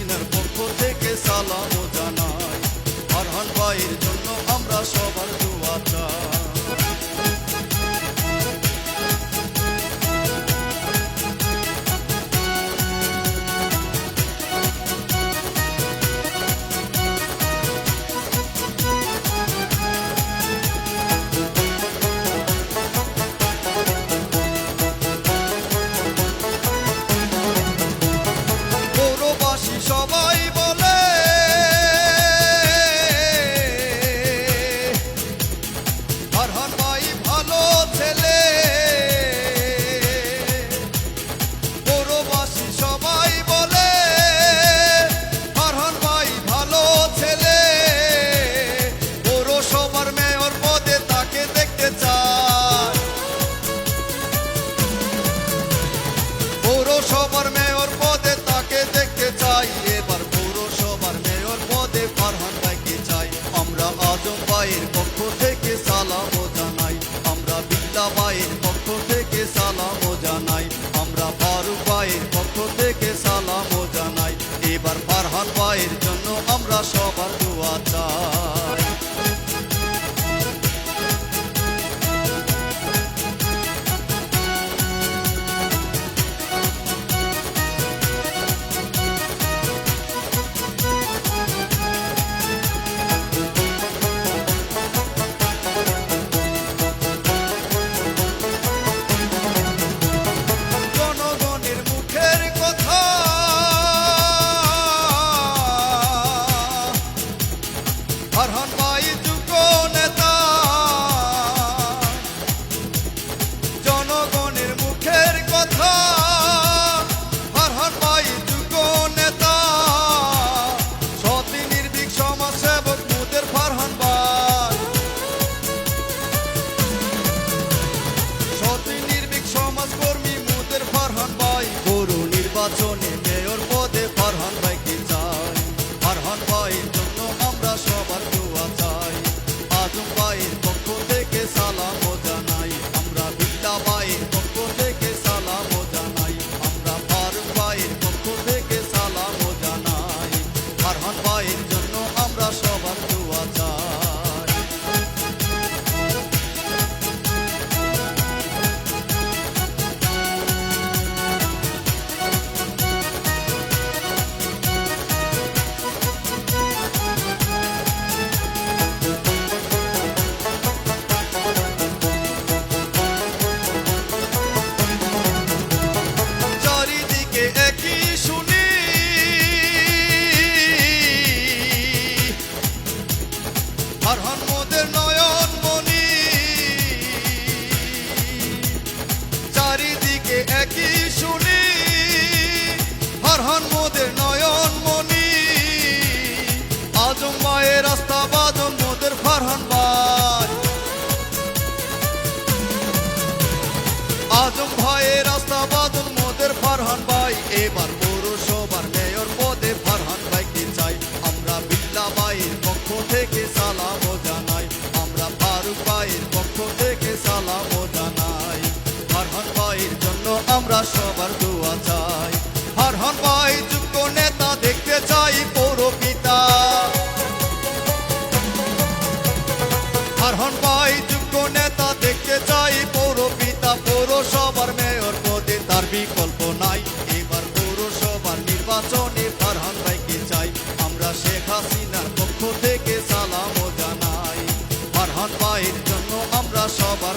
হাসিনার পক্ষ থেকে সালাম জানাই। ফারহান ভাইয়ের জন্য আমরা সবার দোয়া চাই। সবাই বলে ফারহান ভাই ভালো ছেলে, পৌরবাসী সবাই বলে ফারহান ভাই ভালো ছেলে। পৌরসভার মেয়র পদে তাকে দেখতে চায়, পৌরসভার মেয়র পদে তাকে দেখতে চাই। এবার পৌরসভার মেয়র পদে ফারহান ভাইকে চাই। আমরা আজম ভাইয়ের পক্ষ থেকে সালাম জানাই, আমরা বিল্লা ভাইয়ের পক্ষ থেকে সালাম জানাই, আমরা ফারুক ভাইয়ের পক্ষ থেকে সালাম জানাই। এবার ফারহান ভাইয়ের জন্য আমরা সবার দোয়া চাই। ফারহান ভাই যোগ্য নেতা, জনগণের মুখের কথা। ফারহান ভাই যোগ্য নেতা, সৎ নির্ভীক সমাজসেবক মোদের ফারহান ভাই, সৎ নির্ভীক সমাজকর্মী মোদের ফারহান ভাই। পৌর নির্বাচনে মেয়র পদে ফারহান ভাইকে চাই। ফারহান ভাইয়ের জন্য আমরা সবার দোয়া চাই। আজম ভাইয়ের পক্ষ থেকে সালাম জানাই, আমরা বিল্লা ভাইয়ের পক্ষ থেকে সালাম জানাই, আমরা ফারুক ভাইয়ের পক্ষ থেকে সালাম জানাই। ফারহান ভাইয়ের জন্য আমরা সবার দোয়া চাই। ফারহান মোদের নয়ন মনি, চারিদিকে একই শুনি। ফারহান মোদের নয়ন মনি, আজম ভাইয়ের রাস্তা বাদন মোদের ফারহান ভাই, আজম ভাইয়ের রাস্তা বাদন মোদের ফারহান ভাই। এবার পৌরসভার মেয়র পদে ফারহান ভাইকে চাই। আমরা বিল্লা ভাইয়ের পক্ষ থেকে সালাম জানাই, আমরা ফারুক ভাইয়ের পক্ষ থেকে সালাম জানাই। ফারহান ভাইয়ের জন্য আমরা সবার দোয়া চাই। ফারহান ভাই যোগ্য নেতা দেখতে চাই পৌরপিতা, ফারহান ভাই যোগ্য নেতা দেখতে চাই পৌরপিতা। পৌরসভার মেয়র পদে তার বিকল্প নাই। এবার পৌরসভার নির্বাচনে ফারহান ভাইকে চাই। আমরা শেখ হাসিনার পক্ষ থেকে সালাম জানাই। ফারহান ভাইয়ের জন্য আমরা সবার